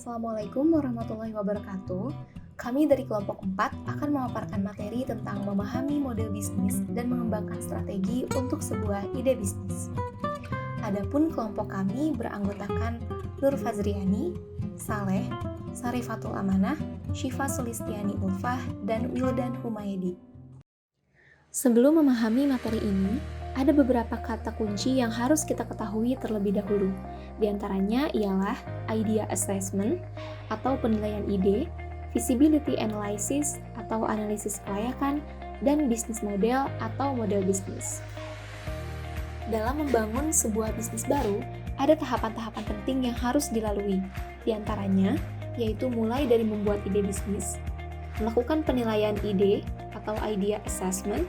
Assalamualaikum warahmatullahi wabarakatuh. Kami dari kelompok 4 akan memaparkan materi tentang memahami model bisnis dan mengembangkan strategi untuk sebuah ide bisnis. Adapun kelompok kami beranggotakan Nur Fazriani, Saleh, Sarifatul Amanah, Syifa Sulistiani Ulfah, dan Wildan Humaydi. Sebelum memahami materi ini, ada beberapa kata kunci yang harus kita ketahui terlebih dahulu. Di antaranya ialah idea assessment atau penilaian ide, feasibility analysis atau analisis kelayakan, dan bisnis model atau model bisnis. Dalam membangun sebuah bisnis baru, ada tahapan-tahapan penting yang harus dilalui. Di antaranya, yaitu mulai dari membuat ide bisnis, melakukan penilaian ide atau idea assessment,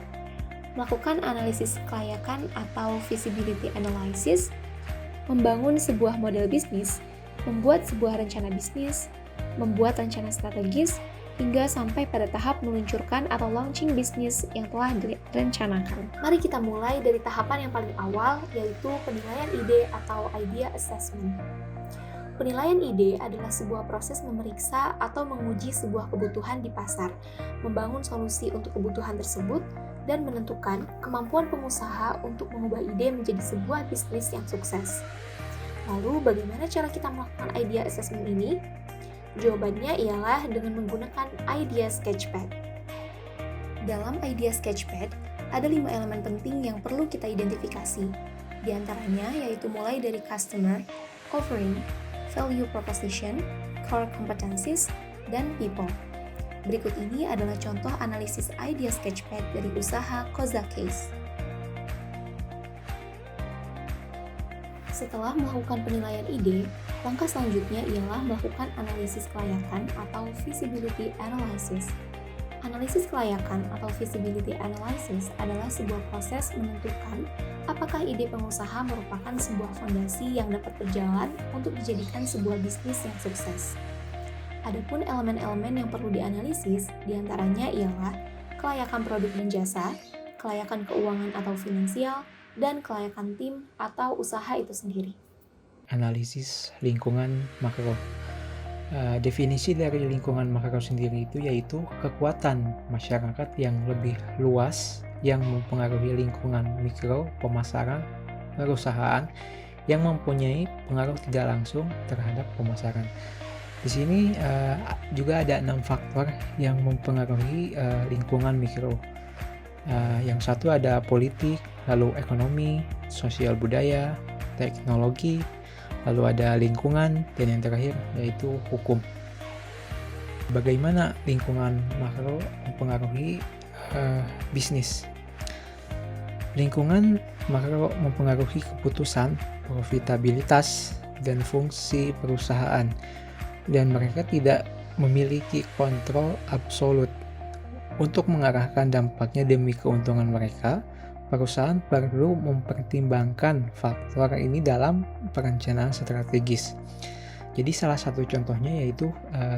melakukan analisis kelayakan atau feasibility analysis, membangun sebuah model bisnis, membuat sebuah rencana bisnis, membuat rencana strategis, hingga sampai pada tahap meluncurkan atau launching bisnis yang telah direncanakan. Mari kita mulai dari tahapan yang paling awal, yaitu penilaian ide atau idea assessment. Penilaian ide adalah sebuah proses memeriksa atau menguji sebuah kebutuhan di pasar, membangun solusi untuk kebutuhan tersebut, dan menentukan kemampuan pengusaha untuk mengubah ide menjadi sebuah bisnis yang sukses. Lalu, bagaimana cara kita melakukan idea assessment ini? Jawabannya ialah dengan menggunakan idea sketchpad. Dalam idea sketchpad, ada 5 elemen penting yang perlu kita identifikasi. Di antaranya yaitu mulai dari customer, offering, value proposition, core competencies, dan people. Berikut ini adalah contoh analisis idea sketchpad dari usaha Koza Case. Setelah melakukan penilaian ide, langkah selanjutnya ialah melakukan analisis kelayakan atau feasibility analysis. Analisis kelayakan atau feasibility analysis adalah sebuah proses menentukan apakah ide pengusaha merupakan sebuah fondasi yang dapat berjalan untuk dijadikan sebuah bisnis yang sukses. Adapun elemen-elemen yang perlu dianalisis, diantaranya ialah kelayakan produk dan jasa, kelayakan keuangan atau finansial, dan kelayakan tim atau usaha itu sendiri. Analisis lingkungan makro. Definisi dari lingkungan makro sendiri itu yaitu kekuatan masyarakat yang lebih luas yang mempengaruhi lingkungan mikro pemasaran perusahaan yang mempunyai pengaruh tidak langsung terhadap pemasaran. Di sini juga ada 6 faktor yang mempengaruhi lingkungan mikro. Yang satu ada politik, lalu ekonomi, sosial budaya, teknologi, lalu ada lingkungan, dan yang terakhir yaitu hukum. Bagaimana lingkungan makro mempengaruhi bisnis? Lingkungan makro mempengaruhi keputusan, profitabilitas, dan fungsi perusahaan, dan mereka tidak memiliki kontrol absolut. Untuk mengarahkan dampaknya demi keuntungan mereka, perusahaan perlu mempertimbangkan faktor ini dalam perencanaan strategis. Jadi salah satu contohnya yaitu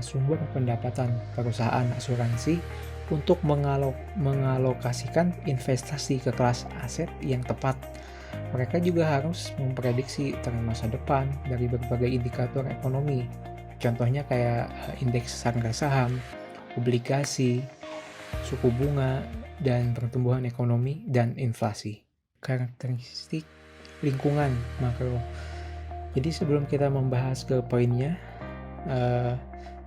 sumber pendapatan perusahaan asuransi untuk mengalokasikan investasi ke kelas aset yang tepat. Mereka juga harus memprediksi tren masa depan dari berbagai indikator ekonomi. Contohnya kayak indeks harga saham, obligasi, suku bunga, dan pertumbuhan ekonomi dan inflasi. Karakteristik lingkungan makro. Jadi sebelum kita membahas ke poinnya,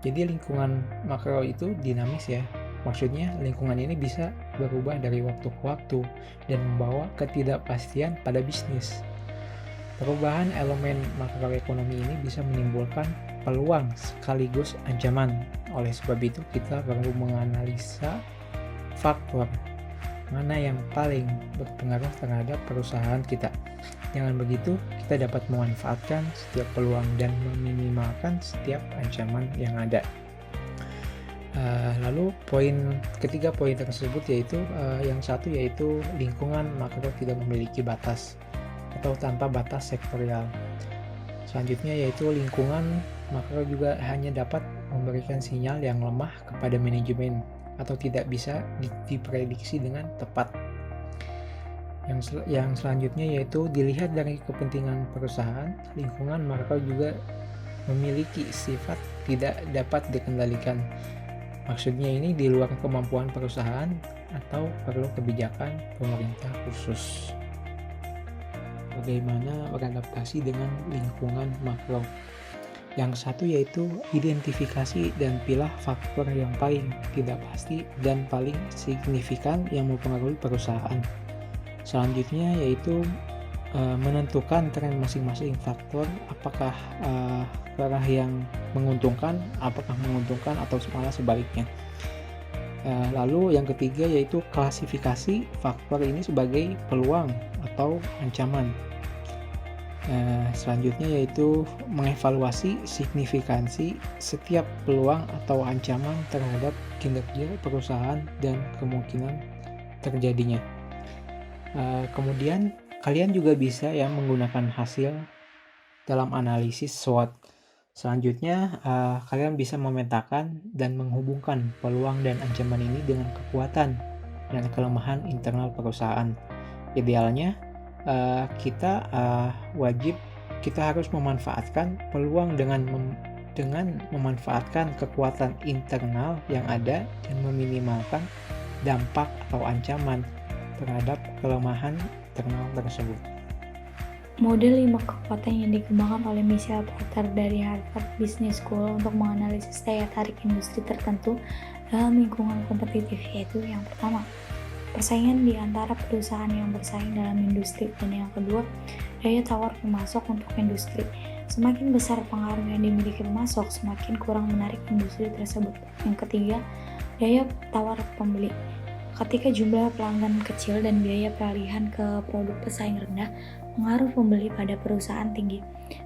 jadi lingkungan makro itu dinamis ya. Maksudnya lingkungan ini bisa berubah dari waktu ke waktu dan membawa ketidakpastian pada bisnis. Perubahan elemen makroekonomi ini bisa menimbulkan peluang sekaligus ancaman. Oleh sebab itu kita perlu menganalisa faktor mana yang paling berpengaruh terhadap perusahaan kita. Dengan begitu, kita dapat memanfaatkan setiap peluang dan meminimalkan setiap ancaman yang ada. Lalu ketiga poin tersebut yaitu yang satu yaitu lingkungan makro tidak memiliki batas atau tanpa batas sektorial. Selanjutnya yaitu lingkungan makro juga hanya dapat memberikan sinyal yang lemah kepada manajemen atau tidak bisa diprediksi dengan tepat. Yang selanjutnya yaitu dilihat dari kepentingan perusahaan, lingkungan makro juga memiliki sifat tidak dapat dikendalikan. Maksudnya ini di luar kemampuan perusahaan atau perlu kebijakan pemerintah khusus. Bagaimana beradaptasi dengan lingkungan makro? Yang satu yaitu identifikasi dan pilah faktor yang paling tidak pasti dan paling signifikan yang mempengaruhi perusahaan. Selanjutnya yaitu menentukan tren masing-masing faktor, apakah ke arah yang menguntungkan, atau malah sebaliknya. Lalu yang ketiga yaitu klasifikasi faktor ini sebagai peluang atau ancaman. Selanjutnya yaitu mengevaluasi signifikansi setiap peluang atau ancaman terhadap kinerja perusahaan dan kemungkinan terjadinya. Kemudian kalian juga bisa ya menggunakan hasil dalam analisis SWOT. Selanjutnya kalian bisa memetakan dan menghubungkan peluang dan ancaman ini dengan kekuatan dan kelemahan internal perusahaan. Idealnya kita harus memanfaatkan peluang dengan memanfaatkan kekuatan internal yang ada dan meminimalkan dampak atau ancaman terhadap kelemahan internal tersebut. Model 5 kekuatan yang dikembangkan oleh Michelle Porter dari Harvard Business School untuk menganalisis daya tarik industri tertentu dalam lingkungan kompetitif, yaitu yang pertama, persaingan di antara perusahaan yang bersaing dalam industri, dan yang kedua, daya tawar pemasok untuk industri. Semakin besar pengaruh yang dimiliki pemasok, semakin kurang menarik industri tersebut. Yang ketiga, daya tawar pembeli. Ketika jumlah pelanggan kecil dan biaya peralihan ke produk pesaing rendah, pengaruh pembeli pada perusahaan tinggi.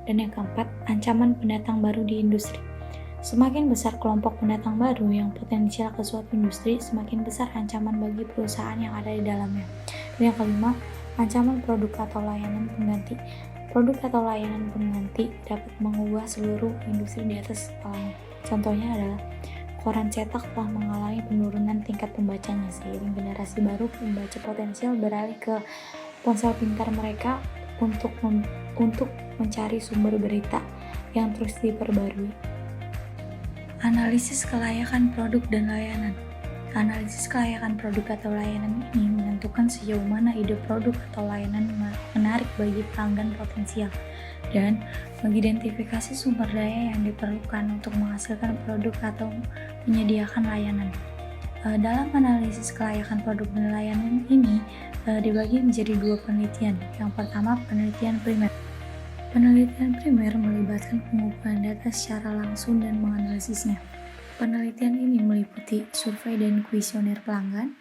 Dan yang keempat, ancaman pendatang baru di industri. Semakin besar kelompok pendatang baru yang potensial ke suatu industri, semakin besar ancaman bagi perusahaan yang ada di dalamnya. Dan yang kelima, ancaman produk atau layanan pengganti. Produk atau layanan pengganti dapat mengubah seluruh industri di atas kepalanya. Contohnya adalah koran cetak telah mengalami penurunan tingkat pembacanya seiring generasi baru pembaca potensial beralih ke ponsel pintar mereka untuk mencari sumber berita yang terus diperbarui. Analisis kelayakan produk dan layanan. Analisis kelayakan produk atau layanan ini menentukan sejauh mana ide produk atau layanan menarik bagi pelanggan potensial dan mengidentifikasi sumber daya yang diperlukan untuk menghasilkan produk atau menyediakan layanan. Dalam analisis kelayakan produk dan layanan ini dibagi menjadi dua penelitian. Yang pertama, penelitian primer. Penelitian primer melibatkan pengumpulan data secara langsung dan menganalisisnya. Penelitian ini meliputi survei dan kuesioner pelanggan,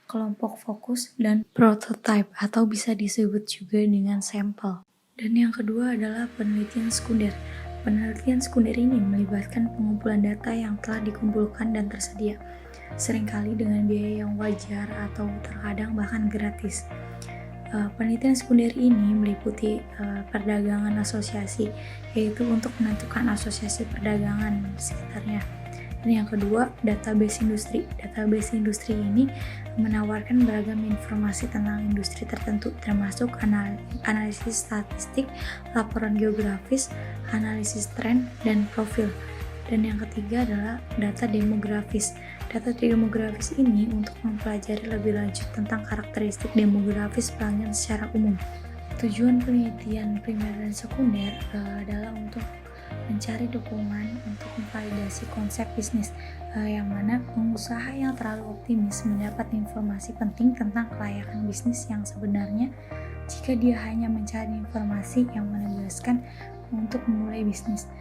kelompok fokus, dan prototype atau bisa disebut juga dengan sampel. Dan yang kedua adalah penelitian sekunder. Penelitian sekunder ini melibatkan pengumpulan data yang telah dikumpulkan dan tersedia, seringkali dengan biaya yang wajar atau terkadang bahkan gratis. Penelitian sekunder ini meliputi perdagangan asosiasi, yaitu untuk menentukan asosiasi perdagangan sekitarnya. Dan yang kedua, database industri. Database industri ini menawarkan beragam informasi tentang industri tertentu, termasuk analisis statistik, laporan geografis, analisis tren, dan profil. Dan yang ketiga adalah data demografis. Data demografis ini untuk mempelajari lebih lanjut tentang karakteristik demografis pelanggan secara umum. Tujuan penelitian primer dan sekunder adalah untuk mencari dukungan untuk memvalidasi konsep bisnis, yang mana pengusaha yang terlalu optimis mendapat informasi penting tentang kelayakan bisnis yang sebenarnya jika dia hanya mencari informasi yang menegaskan untuk memulai bisnis.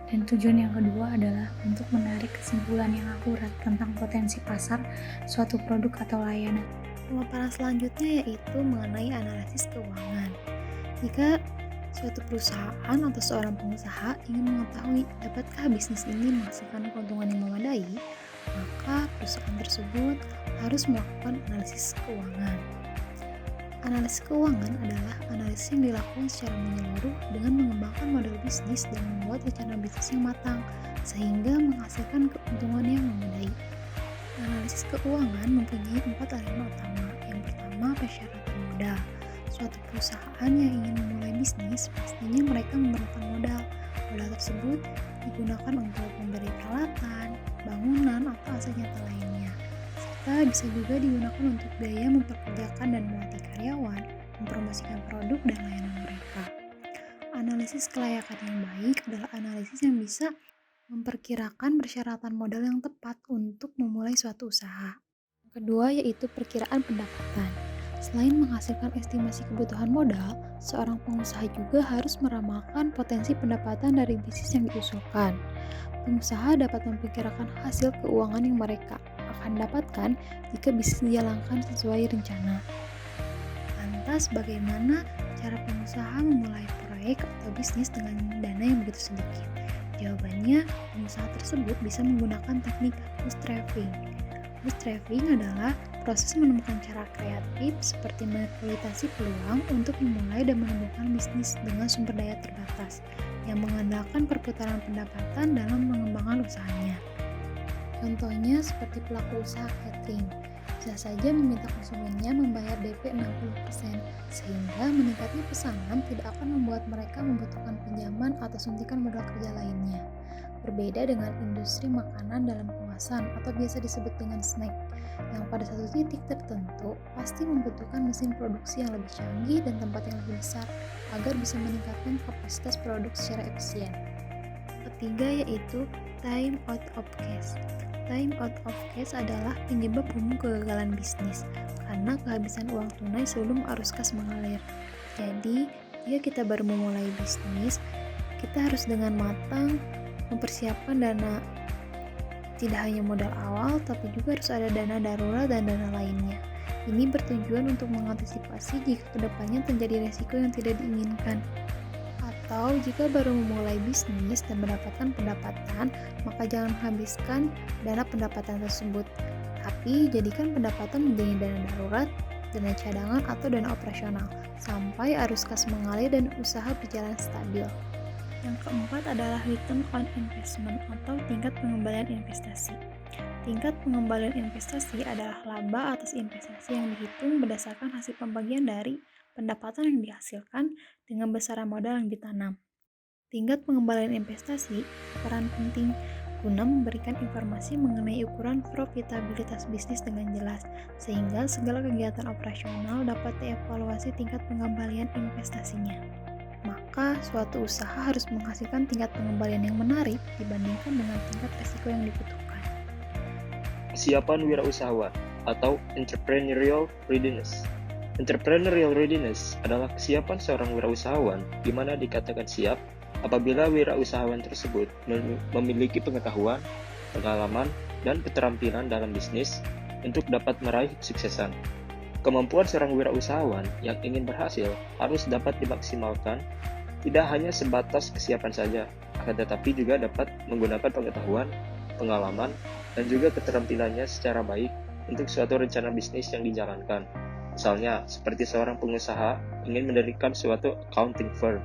Dan tujuan yang kedua adalah untuk menarik kesimpulan yang akurat tentang potensi pasar suatu produk atau layanan. Pemaparan selanjutnya yaitu mengenai analisis keuangan. Jika suatu perusahaan atau seorang pengusaha ingin mengetahui dapatkah bisnis ini menghasilkan keuntungan yang memadai, maka perusahaan tersebut harus melakukan analisis keuangan. Analisis keuangan adalah analisis yang dilakukan secara menyeluruh dengan mengembangkan model bisnis dan membuat rencana bisnis yang matang, sehingga menghasilkan keuntungan yang memadai. Analisis keuangan mempunyai 4 elemen utama. Yang pertama, persyaratan modal. Suatu perusahaan yang ingin memulai bisnis, pastinya mereka memerlukan modal. Modal tersebut digunakan untuk memberi peralatan, bangunan, atau aset nyata lainnya. Serta bisa juga digunakan untuk biaya memperkerjakan dan melatih karyawan, mempromosikan produk dan layanan mereka. Analisis kelayakan yang baik adalah analisis yang bisa memperkirakan persyaratan modal yang tepat untuk memulai suatu usaha. Yang kedua yaitu perkiraan pendapatan. Selain menghasilkan estimasi kebutuhan modal, seorang pengusaha juga harus meramalkan potensi pendapatan dari bisnis yang diusulkan. Pengusaha dapat memperkirakan hasil keuangan yang mereka akan dapatkan jika bisnis dijalankan sesuai rencana. Lantas, bagaimana cara pengusaha memulai proyek atau bisnis dengan dana yang begitu sedikit? Jawabannya, pengusaha tersebut bisa menggunakan teknik bootstrapping. Bootstrapping adalah proses menemukan cara kreatif seperti mengeksploitasi peluang untuk memulai dan menemukan bisnis dengan sumber daya terbatas yang mengandalkan perputaran pendapatan dalam mengembangkan usahanya. Contohnya seperti pelaku usaha catering, bisa saja meminta konsumennya membayar DP 60%, sehingga meningkatnya pesanan tidak akan membuat mereka membutuhkan pinjaman atau suntikan modal kerja lainnya. Berbeda dengan industri makanan dalam kemasan atau biasa disebut dengan snack, yang pada satu titik tertentu pasti membutuhkan mesin produksi yang lebih canggih dan tempat yang lebih besar agar bisa meningkatkan kapasitas produk secara efisien. Ketiga yaitu time out of cash. Time out of cash adalah penyebab umum kegagalan bisnis karena kehabisan uang tunai sebelum arus kas mengalir. Jadi, jika kita baru memulai bisnis, kita harus dengan matang mempersiapkan dana, tidak hanya modal awal, tapi juga harus ada dana darurat dan dana lainnya. Ini bertujuan untuk mengantisipasi jika kedepannya terjadi resiko yang tidak diinginkan. Atau jika baru memulai bisnis dan mendapatkan pendapatan, maka jangan habiskan dana pendapatan tersebut, tapi jadikan pendapatan menjadi dana darurat, dana cadangan atau dana operasional, sampai arus kas mengalir dan usaha berjalan stabil. Yang keempat adalah return on investment atau tingkat pengembalian investasi. Tingkat pengembalian investasi adalah laba atas investasi yang dihitung berdasarkan hasil pembagian dari pendapatan yang dihasilkan dengan besaran modal yang ditanam. Tingkat pengembalian investasi peran penting guna memberikan informasi mengenai ukuran profitabilitas bisnis dengan jelas, sehingga segala kegiatan operasional dapat dievaluasi tingkat pengembalian investasinya. Maka suatu usaha harus menghasilkan tingkat pengembalian yang menarik dibandingkan dengan tingkat risiko yang dibutuhkan. Kesiapan wirausahawan atau entrepreneurial readiness. Entrepreneurial readiness adalah kesiapan seorang wirausahawan di mana dikatakan siap apabila wirausahawan tersebut memiliki pengetahuan, pengalaman, dan keterampilan dalam bisnis untuk dapat meraih kesuksesan. Kemampuan seorang wirausahawan yang ingin berhasil harus dapat dimaksimalkan, tidak hanya sebatas kesiapan saja, akan tetapi juga dapat menggunakan pengetahuan, pengalaman, dan juga keterampilannya secara baik untuk suatu rencana bisnis yang dijalankan. Misalnya, seperti seorang pengusaha ingin mendirikan suatu accounting firm,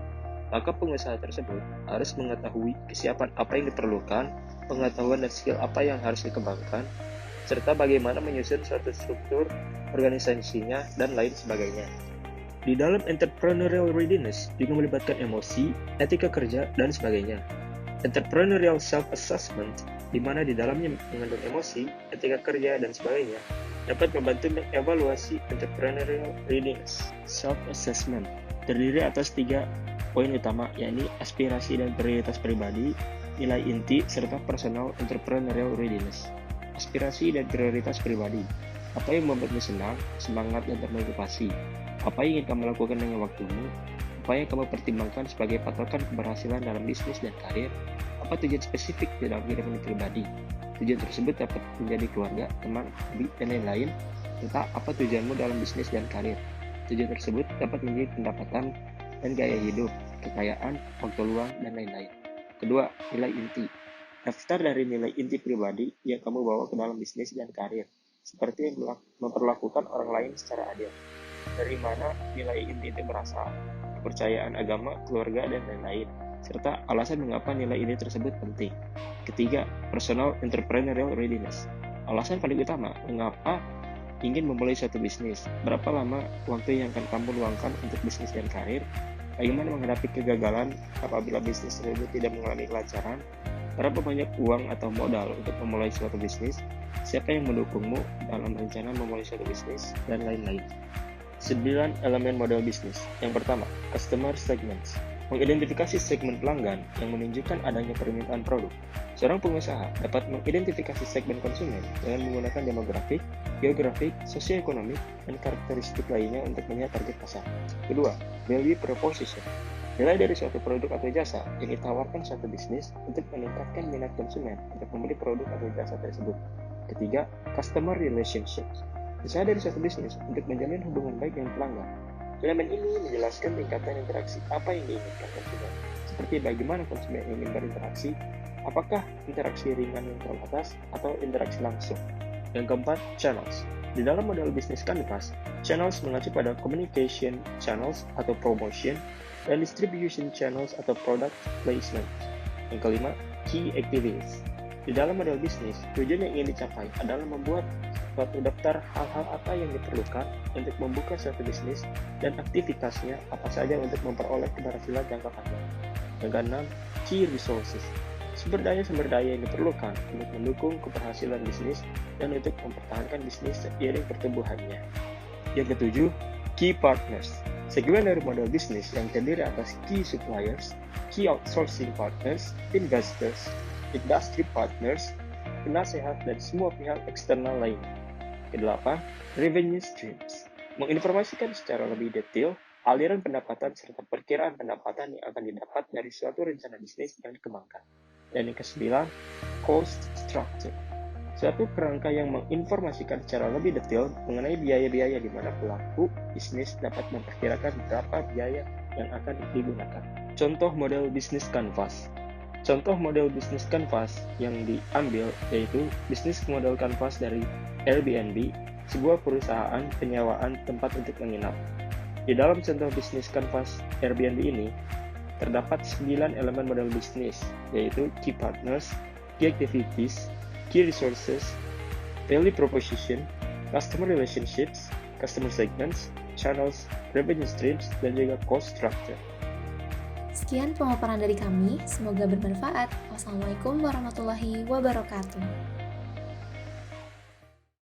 maka pengusaha tersebut harus mengetahui kesiapan apa yang diperlukan, pengetahuan dan skill apa yang harus dikembangkan, serta bagaimana menyusun suatu struktur organisasinya, dan lain sebagainya. Di dalam entrepreneurial readiness juga melibatkan emosi, etika kerja, dan sebagainya. Entrepreneurial self-assessment, di mana di dalamnya mengandung emosi, etika kerja, dan sebagainya, dapat membantu mengevaluasi entrepreneurial readiness. Self-assessment terdiri atas 3 poin utama, yakni aspirasi dan prioritas pribadi, nilai inti, serta personal entrepreneurial readiness. Aspirasi dan prioritas pribadi. Apa yang membuatmu senang, semangat, dan termotivasi? Apa yang ingin kamu lakukan dengan waktumu? Apa yang kamu pertimbangkan sebagai patokan keberhasilan dalam bisnis dan karir? Apa tujuan spesifik di dalam kehidupan pribadi? Tujuan tersebut dapat menjadi keluarga, teman, hobi, dan lain-lain. Serta apa tujuanmu dalam bisnis dan karir? Tujuan tersebut dapat menjadi pendapatan dan gaya hidup, kekayaan, waktu luang, dan lain-lain. Kedua, nilai inti. Daftar dari nilai inti pribadi yang kamu bawa ke dalam bisnis dan karir, seperti memperlakukan orang lain secara adil. Dari mana nilai inti itu berasal, kepercayaan agama, keluarga, dan lain-lain, serta alasan mengapa nilai inti tersebut penting. Ketiga, personal entrepreneurial readiness. Alasan paling utama mengapa ingin memulai suatu bisnis, berapa lama waktu yang akan kamu luangkan untuk bisnis dan karir, bagaimana menghadapi kegagalan apabila bisnis tersebut tidak mengalami kelancaran, berapa banyak uang atau modal untuk memulai suatu bisnis, siapa yang mendukungmu dalam rencana memulai suatu bisnis, dan lain-lain. 9 elemen model bisnis. Yang pertama, customer segments. Mengidentifikasi segmen pelanggan yang menunjukkan adanya permintaan produk. Seorang pengusaha dapat mengidentifikasi segmen konsumen dengan menggunakan demografik, geografik, sosioekonomik, dan karakteristik lainnya untuk melihat target pasar. Kedua, value proposition. Nilai dari suatu produk atau jasa yang ditawarkan suatu bisnis untuk meningkatkan minat konsumen untuk membeli produk atau jasa tersebut. Ketiga, customer relationships. Usaha dari suatu bisnis untuk menjalin hubungan baik dengan pelanggan. Elemen ini menjelaskan tingkatan interaksi apa yang diinginkan konsumen, seperti bagaimana konsumen ingin berinteraksi, apakah interaksi ringan yang terbatas atau interaksi langsung. Yang keempat, channels. Di dalam model bisnis Canvas, channels mengacu pada communication channels atau promotion, dan distribution channels atau product placement. Yang kelima, key activities. Di dalam model bisnis, tujuan yang ingin dicapai adalah membuat suatu daftar hal-hal apa yang diperlukan untuk membuka suatu bisnis dan aktivitasnya apa saja untuk memperoleh keberhasilan jangka panjang. Yang keenam, key resources. Sumber daya yang diperlukan untuk mendukung keberhasilan bisnis dan untuk mempertahankan bisnis seiring pertumbuhannya. Yang ketujuh, key partners. Segmen dari model bisnis yang terdiri atas key suppliers, key outsourcing partners, investors, industry partners, penasehat, dan semua pihak eksternal lainnya. Kedelapan, revenue streams. Menginformasikan secara lebih detail aliran pendapatan serta perkiraan pendapatan yang akan didapat dari suatu rencana bisnis yang dikembangkan. Dan yang kesembilan, cost structure. Suatu kerangka yang menginformasikan secara lebih detail mengenai biaya-biaya di mana pelaku bisnis dapat memperkirakan berapa biaya yang akan digunakan. Contoh model bisnis Canvas. Contoh model bisnis Canvas yang diambil yaitu bisnis model Canvas dari Airbnb, sebuah perusahaan penyewaan tempat untuk menginap. Di dalam contoh bisnis Canvas Airbnb ini, terdapat 9 elemen model bisnis, yaitu key partners, key activities, key resources, value proposition, customer relationships, customer segments, channels, revenue streams, dan juga cost structure. Sekian pemaparan dari kami, semoga bermanfaat. Wassalamualaikum warahmatullahi wabarakatuh.